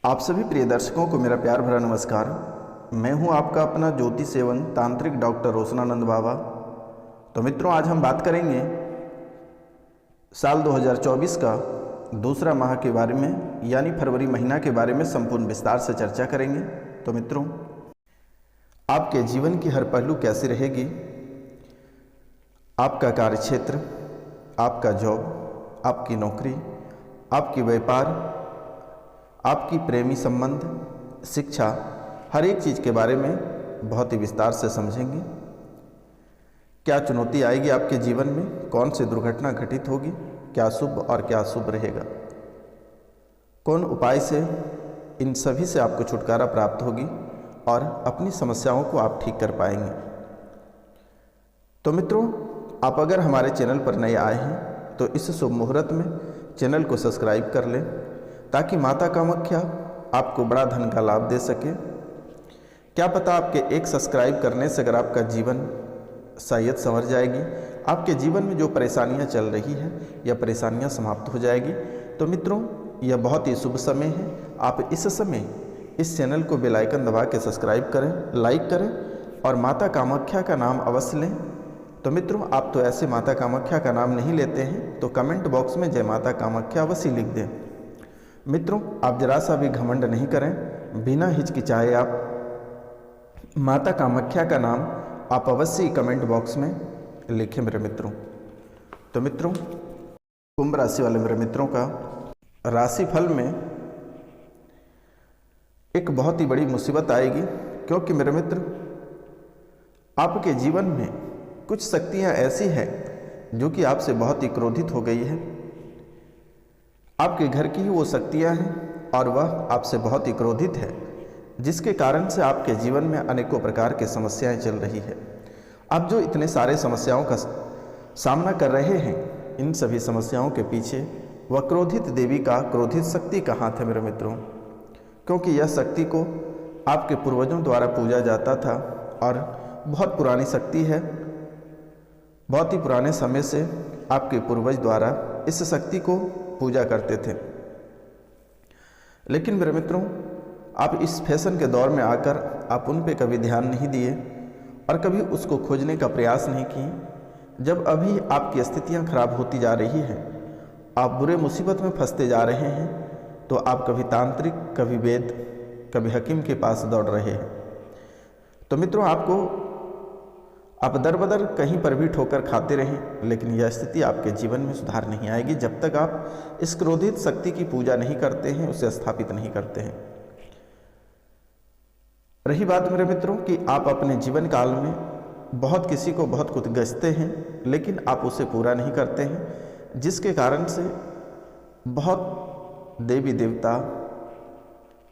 आप सभी प्रिय दर्शकों को मेरा प्यार भरा नमस्कार। मैं हूं आपका अपना ज्योतिष सेवन तांत्रिक डॉक्टर रोशनानंद बाबा। तो मित्रों, आज हम बात करेंगे साल 2024 का दूसरा माह के बारे में, यानी फरवरी महीना के बारे में संपूर्ण विस्तार से चर्चा करेंगे। तो मित्रों, आपके जीवन की हर पहलू कैसी रहेगी, आपका कार्यक्षेत्र, आपका जॉब, आपकी नौकरी, आपकी व्यापार, आपकी प्रेमी संबंध, शिक्षा, हर एक चीज़ के बारे में बहुत ही विस्तार से समझेंगे। क्या चुनौती आएगी आपके जीवन में, कौन सी दुर्घटना घटित होगी, क्या शुभ और क्या अशुभ रहेगा, कौन उपाय से इन सभी से आपको छुटकारा प्राप्त होगी और अपनी समस्याओं को आप ठीक कर पाएंगे। तो मित्रों, आप अगर हमारे चैनल पर नए आए हैं तो इस शुभ मुहूर्त में चैनल को सब्सक्राइब कर लें, ताकि माता कामाख्या आपको बड़ा धन का लाभ दे सके। क्या पता आपके एक सब्सक्राइब करने से अगर आपका जीवन शायद संवर जाएगी, आपके जीवन में जो परेशानियां चल रही है या परेशानियां समाप्त हो जाएगी। तो मित्रों, यह बहुत ही शुभ समय है। आप इस समय इस चैनल को बेल आइकन दबा के सब्सक्राइब करें, लाइक करें और माता कामाख्या का नाम अवश्य लें। तो मित्रों, आप तो ऐसे माता कामाख्या का नाम नहीं लेते हैं, तो कमेंट बॉक्स में जय माता कामाख्या अवश्य लिख दें। मित्रों, आप जरा सा भी घमंड नहीं करें, बिना हिचकिचाए आप माता कामाख्या का नाम आप अवश्य कमेंट बॉक्स में लिखें मेरे मित्रों। तो मित्रों, कुंभ राशि वाले मेरे मित्रों का राशि फल में एक बहुत ही बड़ी मुसीबत आएगी, क्योंकि मेरे मित्र, आपके जीवन में कुछ शक्तियां ऐसी हैं जो कि आपसे बहुत ही क्रोधित हो गई है। आपके घर की ही वो शक्तियां हैं और वह आपसे बहुत ही क्रोधित है, जिसके कारण से आपके जीवन में अनेकों प्रकार की समस्याएं चल रही है। आप जो इतने सारे समस्याओं का सामना कर रहे हैं, इन सभी समस्याओं के पीछे वह क्रोधित देवी का, क्रोधित शक्ति का हाथ है मेरे मित्रों। क्योंकि यह शक्ति को आपके पूर्वजों द्वारा पूजा जाता था और बहुत पुरानी शक्ति है। बहुत ही पुराने समय से आपके पूर्वज द्वारा इस शक्ति को पूजा करते थे। लेकिन मेरे मित्रों, आप इस फैशन के दौर में आकर आप उन पे कभी ध्यान नहीं दिए और कभी उसको खोजने का प्रयास नहीं किए। जब अभी आपकी स्थितियां खराब होती जा रही हैं, आप बुरे मुसीबत में फंसते जा रहे हैं, तो आप कभी तांत्रिक, कभी वेद, कभी हकीम के पास दौड़ रहे हैं। तो मित्रों, आप दर बदर कहीं पर भी ठोकर खाते रहें, लेकिन यह स्थिति आपके जीवन में सुधार नहीं आएगी जब तक आप इस क्रोधित शक्ति की पूजा नहीं करते हैं, उसे स्थापित नहीं करते हैं। रही बात मेरे मित्रों कि आप अपने जीवन काल में बहुत किसी को बहुत कुछ गजते हैं, लेकिन आप उसे पूरा नहीं करते हैं, जिसके कारण से बहुत देवी देवता,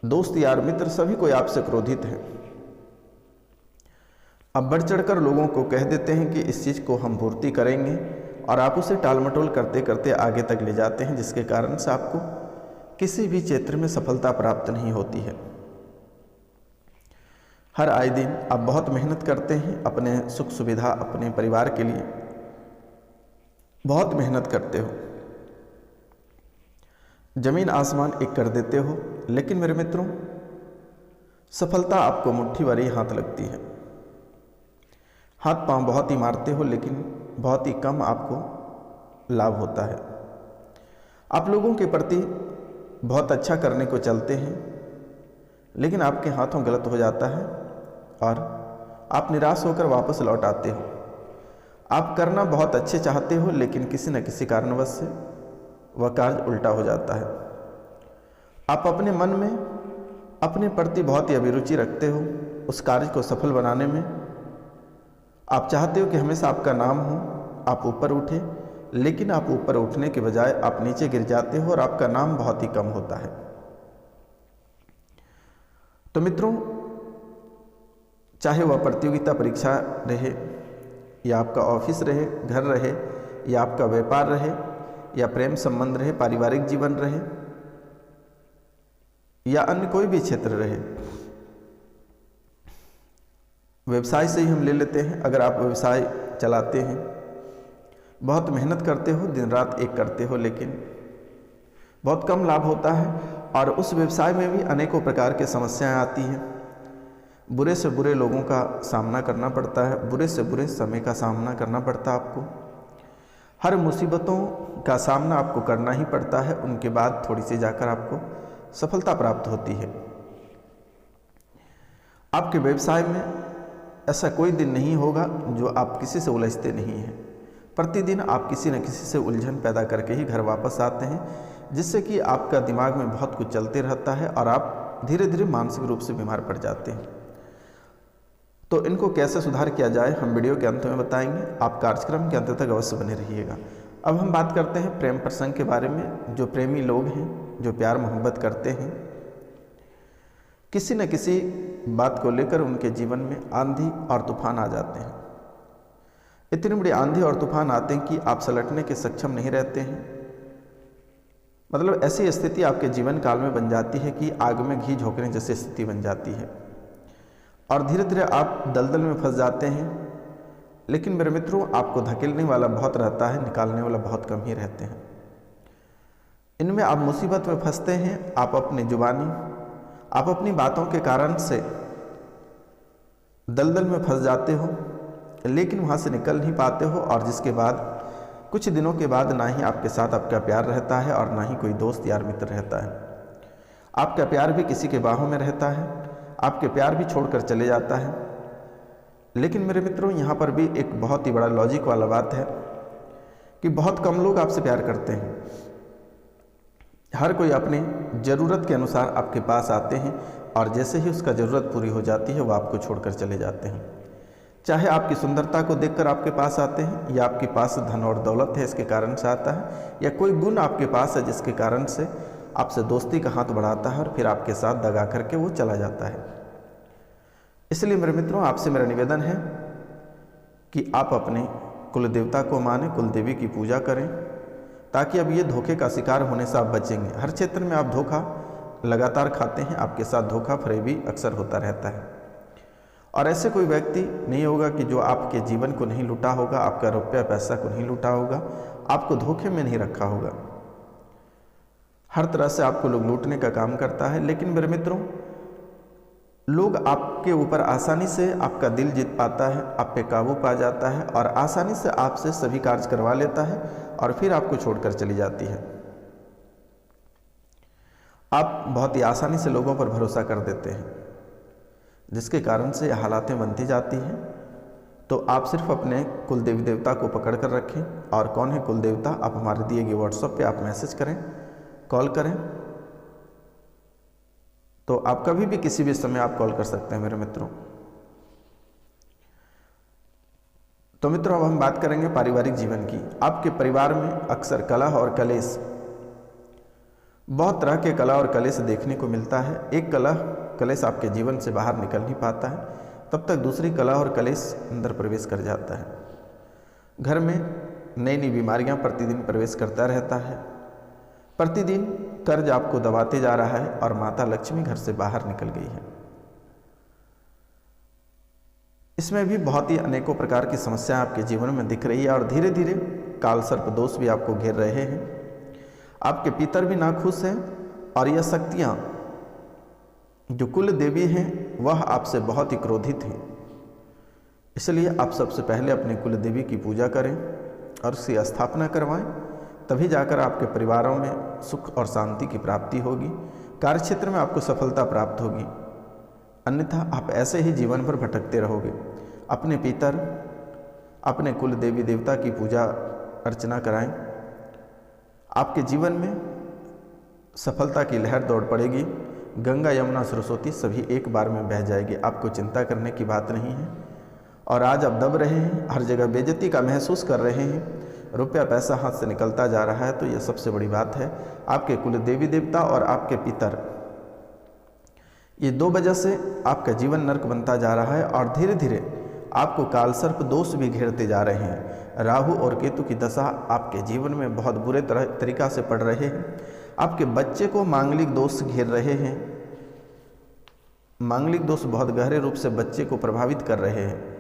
दोस्त यार मित्र सभी कोई आपसे क्रोधित है। अब बढ़ चढ़कर लोगों को कह देते हैं कि इस चीज़ को हम पूर्ति करेंगे, और आप उसे टाल मटोल करते करते आगे तक ले जाते हैं, जिसके कारण से आपको किसी भी क्षेत्र में सफलता प्राप्त नहीं होती है। हर आए दिन आप बहुत मेहनत करते हैं अपने सुख सुविधा, अपने परिवार के लिए बहुत मेहनत करते हो, जमीन आसमान एक कर देते हो, लेकिन मेरे मित्रों, सफलता आपको मुट्ठी भर ही हाथ लगती है। हाथ पांव बहुत ही मारते हो, लेकिन बहुत ही कम आपको लाभ होता है। आप लोगों के प्रति बहुत अच्छा करने को चलते हैं, लेकिन आपके हाथों गलत हो जाता है और आप निराश होकर वापस लौट आते हो। आप करना बहुत अच्छे चाहते हो, लेकिन किसी न किसी कारणवश से वह कार्य उल्टा हो जाता है। आप अपने मन में अपने प्रति बहुत ही अभिरुचि रखते हो, उस कार्य को सफल बनाने में आप चाहते हो कि हमेशा आपका नाम हो, आप ऊपर उठे, लेकिन आप ऊपर उठने के बजाय आप नीचे गिर जाते हो और आपका नाम बहुत ही कम होता है। तो मित्रों, चाहे वह प्रतियोगिता परीक्षा रहे, या आपका ऑफिस रहे, घर रहे, या आपका व्यापार रहे, या प्रेम संबंध रहे, पारिवारिक जीवन रहे, या अन्य कोई भी क्षेत्र रहे, व्यवसाय से ही हम ले लेते हैं। अगर आप व्यवसाय चलाते हैं, बहुत मेहनत करते हो, दिन रात एक करते हो, लेकिन बहुत कम लाभ होता है और उस व्यवसाय में भी अनेकों प्रकार की समस्याएं आती हैं। बुरे से बुरे लोगों का सामना करना पड़ता है, बुरे से बुरे समय का सामना करना पड़ता है आपको। हर मुसीबतों का सामना आपको करना ही पड़ता है, उनके बाद थोड़ी सी जाकर आपको सफलता प्राप्त होती है। आपके व्यवसाय में ऐसा कोई दिन नहीं होगा जो आप किसी से उलझते नहीं हैं। प्रतिदिन आप किसी न किसी से उलझन पैदा करके ही घर वापस आते हैं, जिससे कि आपका दिमाग में बहुत कुछ चलते रहता है और आप धीरे धीरे मानसिक रूप से बीमार पड़ जाते हैं। तो इनको कैसे सुधार किया जाए हम वीडियो के अंत में बताएंगे। आप कार्यक्रम के अंत तक अवश्य बने रहिएगा। अब हम बात करते हैं प्रेम प्रसंग के बारे में। जो प्रेमी लोग हैं, जो प्यार मोहब्बत करते हैं, किसी न किसी बात को लेकर उनके जीवन में आंधी और तूफान आ जाते हैं। इतनी बड़ी आंधी और तूफान आते हैं कि आप पलटने के सक्षम नहीं रहते हैं। मतलब ऐसी स्थिति आपके जीवन काल में बन जाती है कि आग में घी झोंकने जैसी स्थिति बन जाती है और धीरे धीरे आप दलदल में फंस जाते हैं। लेकिन मेरे मित्रों, आपको धकेलने वाला बहुत रहता है, निकालने वाला बहुत कम ही रहते हैं। इनमें आप मुसीबत में फंसते हैं। आप अपनी जुबानी, आप अपनी बातों के कारण से दलदल में फंस जाते हो, लेकिन वहाँ से निकल नहीं पाते हो। और जिसके बाद कुछ दिनों के बाद ना ही आपके साथ आपका प्यार रहता है और ना ही कोई दोस्त यार मित्र रहता है। आपका प्यार भी किसी के बाहों में रहता है, आपके प्यार भी छोड़कर चले जाता है। लेकिन मेरे मित्रों, यहाँ पर भी एक बहुत ही बड़ा लॉजिक वाला बात है कि बहुत कम लोग आपसे प्यार करते हैं। हर कोई अपनी ज़रूरत के अनुसार आपके पास आते हैं और जैसे ही उसका ज़रूरत पूरी हो जाती है वो आपको छोड़कर चले जाते हैं। चाहे आपकी सुंदरता को देखकर आपके पास आते हैं, या आपके पास धन और दौलत है इसके कारण से आता है, या कोई गुण आपके पास है जिसके कारण से आपसे दोस्ती का हाथ बढ़ाता है और फिर आपके साथ दगा करके वो चला जाता है। इसलिए मेरे मित्रों, आपसे मेरा निवेदन है कि आप अपने कुल देवता को माने, कुल देवी की पूजा करें, ताकि अब ये धोखे का शिकार होने से आप बचेंगे। हर क्षेत्र में आप धोखा लगातार खाते हैं, आपके साथ धोखा फरेबी अक्सर होता रहता है। और ऐसे कोई व्यक्ति नहीं होगा कि जो आपके जीवन को नहीं लूटा होगा, आपका रुपया पैसा को नहीं लूटा होगा, आपको धोखे में नहीं रखा होगा। हर तरह से आपको लोग लूटने का काम करता है। लेकिन मेरे मित्रों, लोग आपके ऊपर आसानी से आपका दिल जीत पाता है, आप पे काबू पा जाता है और आसानी से आपसे सभी कार्य करवा लेता है और फिर आपको छोड़कर चली जाती है। आप बहुत ही आसानी से लोगों पर भरोसा कर देते हैं, जिसके कारण से हालातें बनती जाती हैं। तो आप सिर्फ अपने कुल देवी देवता को पकड़ कर रखें। और कौन है कुल देवता, आप हमारे दिए गए व्हाट्सएप पे आप मैसेज करें, कॉल करें। तो आप कभी भी किसी भी समय आप कॉल कर सकते हैं मेरे मित्रों। तो मित्रों, अब हम बात करेंगे पारिवारिक जीवन की। आपके परिवार में अक्सर कलह और कलेश, बहुत तरह के कलह और कलेश देखने को मिलता है। एक कलेश आपके जीवन से बाहर निकल नहीं पाता है, तब तक दूसरी कलह और कलेश अंदर प्रवेश कर जाता है। घर में नई नई बीमारियां प्रतिदिन प्रवेश करता रहता है। प्रतिदिन कर्ज आपको दबाते जा रहा है और माता लक्ष्मी घर से बाहर निकल गई है। इसमें भी बहुत ही अनेकों प्रकार की समस्याएं आपके जीवन में दिख रही है और धीरे धीरे काल सर्प दोष भी आपको घेर रहे हैं। आपके पितर भी नाखुश हैं और यह शक्तियां जो कुल देवी हैं वह आपसे बहुत ही क्रोधित हैं। इसलिए आप सबसे पहले अपने कुल देवी की पूजा करें और उसकी स्थापना करवाएं, तभी जाकर आपके परिवारों में सुख और शांति की प्राप्ति होगी, कार्यक्षेत्र में आपको सफलता प्राप्त होगी। अन्यथा आप ऐसे ही जीवन भर भटकते रहोगे। अपने पितर, अपने कुल देवी देवता की पूजा अर्चना कराएं, आपके जीवन में सफलता की लहर दौड़ पड़ेगी। गंगा यमुना सरस्वती सभी एक बार में बह जाएगी, आपको चिंता करने की बात नहीं है। और आज आप दब रहे हैं, हर जगह बेइज्जती का महसूस कर रहे हैं, रुपया पैसा हाथ से निकलता जा रहा है, तो यह सबसे बड़ी बात है। आपके कुल देवी देवता और आपके पितर, ये दो वजह से आपका जीवन नरक बनता जा रहा है और धीरे धीरे आपको कालसर्प दोष भी घेरते जा रहे हैं। राहु और केतु की दशा आपके जीवन में बहुत बुरे तरीका से पड़ रहे हैं। आपके बच्चे को मांगलिक दोष घेर रहे हैं। मांगलिक दोष बहुत गहरे रूप से बच्चे को प्रभावित कर रहे हैं।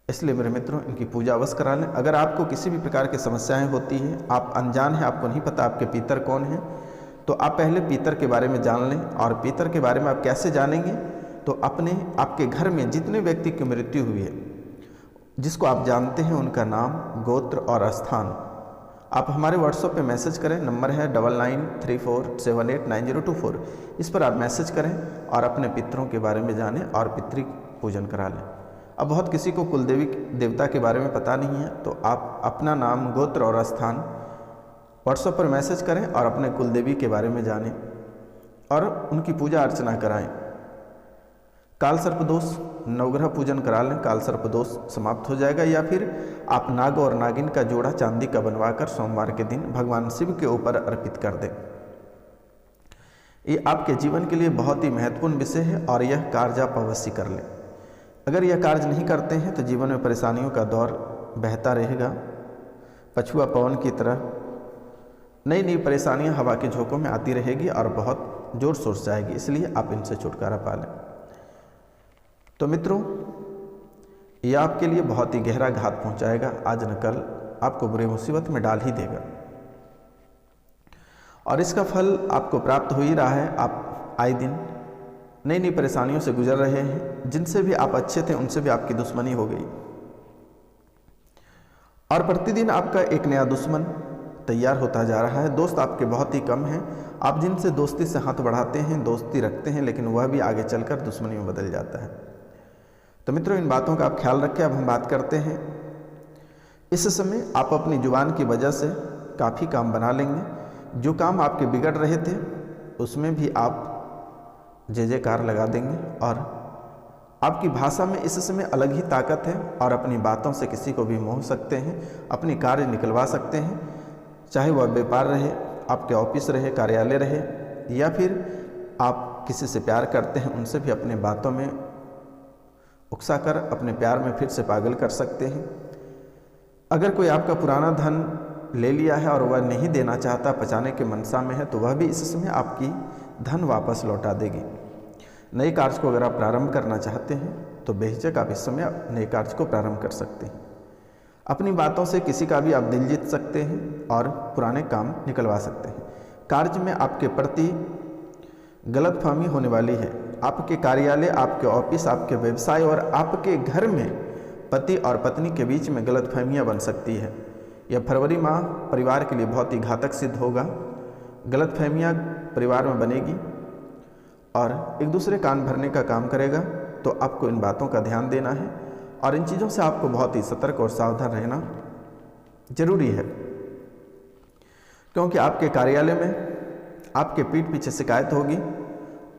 इसलिए मेरे मित्रों, इनकी पूजा अवश्य करा लें। अगर आपको किसी भी प्रकार की समस्याएं होती हैं, आप अनजान हैं, आपको नहीं पता आपके पितर कौन हैं, तो आप पहले पीतर के बारे में जान लें। और पीतर के बारे में आप कैसे जानेंगे, तो आपके घर में जितने व्यक्ति की मृत्यु हुई है, जिसको आप जानते हैं, उनका नाम, गोत्र और स्थान आप हमारे व्हाट्सएप पे मैसेज करें। नंबर है 9934789024। इस पर आप मैसेज करें और अपने पितरों के बारे में जानें और पितृ पूजन करा लें। अब बहुत किसी को कुलदेवी देवता के बारे में पता नहीं है, तो आप अपना नाम, गोत्र और स्थान व्हाट्सएप पर मैसेज करें और अपने कुलदेवी के बारे में जानें और उनकी पूजा अर्चना कराएं। काल सर्प दोष, नवग्रह पूजन करा लें, काल सर्प दोष समाप्त हो जाएगा। या फिर आप नाग और नागिन का जोड़ा चांदी का बनवाकर सोमवार के दिन भगवान शिव के ऊपर अर्पित कर दें। ये आपके जीवन के लिए बहुत ही महत्वपूर्ण विषय है और यह कार्य आप अवश्य कर लें। अगर यह कार्य नहीं करते हैं तो जीवन में परेशानियों का दौर बहता रहेगा। पछुआ पवन की तरह नई नई परेशानियां हवा के झोंकों में आती रहेगी और बहुत जोर शोर से आएगी, इसलिए आप इनसे छुटकारा पा लें। तो मित्रों, यह आपके लिए बहुत ही गहरा घात पहुंचाएगा, आज न कल आपको बुरी मुसीबत में डाल ही देगा और इसका फल आपको प्राप्त हो ही रहा है। आप आए दिन नई नई परेशानियों से गुजर रहे हैं, जिनसे भी आप अच्छे थे उनसे भी आपकी दुश्मनी हो गई और प्रतिदिन आपका एक नया दुश्मन तैयार होता जा रहा है। दोस्त आपके बहुत ही कम हैं, आप जिनसे दोस्ती से हाथ बढ़ाते हैं, दोस्ती रखते हैं, लेकिन वह भी आगे चलकर दुश्मनी में बदल जाता है। तो मित्रों, इन बातों का आप ख्याल रखें। अब हम बात करते हैं, इस समय आप अपनी जुबान की वजह से काफ़ी काम बना लेंगे। जो काम आपके बिगड़ रहे थे उसमें भी आप जय जयकार लगा देंगे और आपकी भाषा में इस समय अलग ही ताकत है और अपनी बातों से किसी को भी मोह सकते हैं, अपनी कार्य निकलवा सकते हैं। चाहे वह व्यापार रहे, आपके ऑफिस रहे, कार्यालय रहे, या फिर आप किसी से प्यार करते हैं, उनसे भी अपने बातों में उकसा कर अपने प्यार में फिर से पागल कर सकते हैं। अगर कोई आपका पुराना धन ले लिया है और वह नहीं देना चाहता, पचाने के मनसा में है, तो वह भी इस समय आपकी धन वापस लौटा देगी। नए कार्य को अगर आप प्रारंभ करना चाहते हैं तो बेहिचक आप इस समय नए कार्य को प्रारंभ कर सकते हैं। अपनी बातों से किसी का भी आप दिल जीत सकते हैं और पुराने काम निकलवा सकते हैं। कार्य में आपके प्रति गलतफहमी होने वाली है। आपके कार्यालय, आपके ऑफिस, आपके व्यवसाय और आपके घर में पति और पत्नी के बीच में गलतफहमियां बन सकती है। यह फरवरी माह परिवार के लिए बहुत ही घातक सिद्ध होगा। गलतफहमियां परिवार में बनेगी और एक दूसरे कान भरने का काम करेगा। तो आपको इन बातों का ध्यान देना है और इन चीज़ों से आपको बहुत ही सतर्क और सावधान रहना जरूरी है, क्योंकि आपके कार्यालय में आपके पीठ पीछे शिकायत होगी,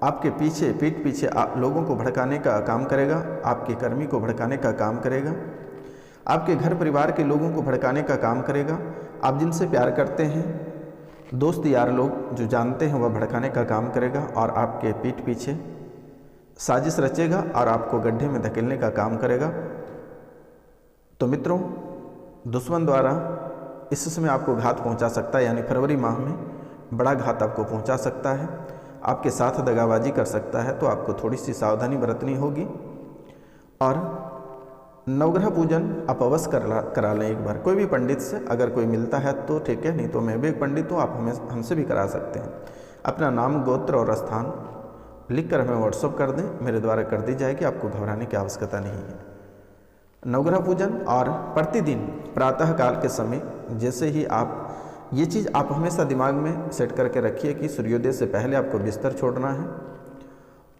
आपके पीठ पीछे लोगों को भड़काने का काम करेगा, आपके कर्मी को भड़काने का काम करेगा, आपके घर परिवार के लोगों को भड़काने का काम करेगा। आप जिनसे प्यार करते हैं, दोस्त यार लोग जो जानते हैं, वह भड़काने का काम करेगा और आपके पीठ पीछे साजिश रचेगा और आपको गड्ढे में धकेलने का काम करेगा। तो मित्रों, दुश्मन द्वारा इस समय आपको घात पहुंचा सकता है, यानी फरवरी माह में बड़ा घात आपको पहुंचा सकता है, आपके साथ दगाबाजी कर सकता है। तो आपको थोड़ी सी सावधानी बरतनी होगी और नवग्रह पूजन आप अवश्य करा लें एक बार। कोई भी पंडित से अगर कोई मिलता है तो ठीक है, नहीं तो मैं भी एक पंडित हूँ, आप हमसे भी करा सकते हैं। अपना नाम, गोत्र और स्थान लिख कर हमें व्हाट्सअप कर दें, मेरे द्वारा कर दी जाएगी, आपको घबराने की आवश्यकता नहीं है। नवग्रह पूजन और प्रतिदिन प्रातः काल के समय, जैसे ही आप ये चीज़ आप हमेशा दिमाग में सेट करके रखिए कि सूर्योदय से पहले आपको बिस्तर छोड़ना है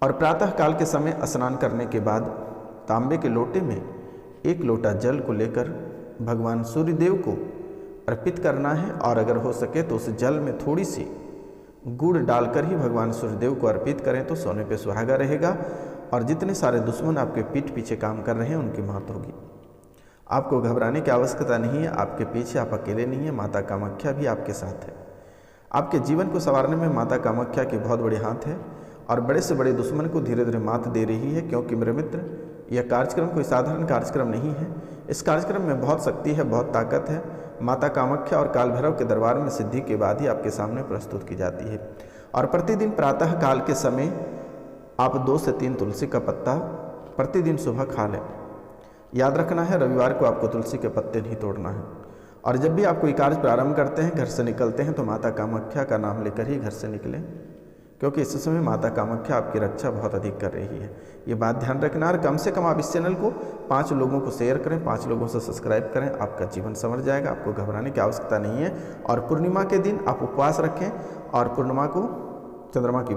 और प्रातः काल के समय स्नान करने के बाद तांबे के लोटे में 1 लोटा जल को लेकर भगवान सूर्यदेव को अर्पित करना है और अगर हो सके तो उस जल में थोड़ी सी गुड़ डालकर ही भगवान सूर्यदेव को अर्पित करें तो सोने पे सुहागा रहेगा और जितने सारे दुश्मन आपके पीठ पीछे काम कर रहे हैं उनकी मौत होगी। आपको घबराने की आवश्यकता नहीं है, आपके पीछे आप अकेले नहीं हैं, माता कामाख्या भी आपके साथ है। आपके जीवन को संवारने में माता कामाख्या की बहुत बड़ी हाथ है और बड़े से बड़े दुश्मन को धीरे धीरे मात दे रही है, क्योंकि मेरे मित्र, यह कार्यक्रम कोई साधारण कार्यक्रम नहीं है। इस कार्यक्रम में बहुत शक्ति है, बहुत ताकत है। माता कामाख्या और काल भैरव के दरबार में सिद्धि के बाद ही आपके सामने प्रस्तुत की जाती है। और प्रतिदिन प्रातः काल के समय आप 2 से 3 तुलसी का पत्ता प्रतिदिन सुबह खा लें। याद रखना है, रविवार को आपको तुलसी के पत्ते नहीं तोड़ना है और जब भी आप कोई कार्य प्रारंभ करते हैं, घर से निकलते हैं, तो माता कामाख्या का नाम लेकर ही घर से निकलें, क्योंकि इस समय माता कामाख्या आपकी रक्षा बहुत अधिक कर रही है। ये बात ध्यान रखना। और कम से कम आप इस चैनल को 5 लोगों को शेयर करें, 5 लोगों से सब्सक्राइब करें, आपका जीवन संवर जाएगा। आपको घबराने की आवश्यकता नहीं है। और पूर्णिमा के दिन आप उपवास रखें और पूर्णिमा को चंद्रमा की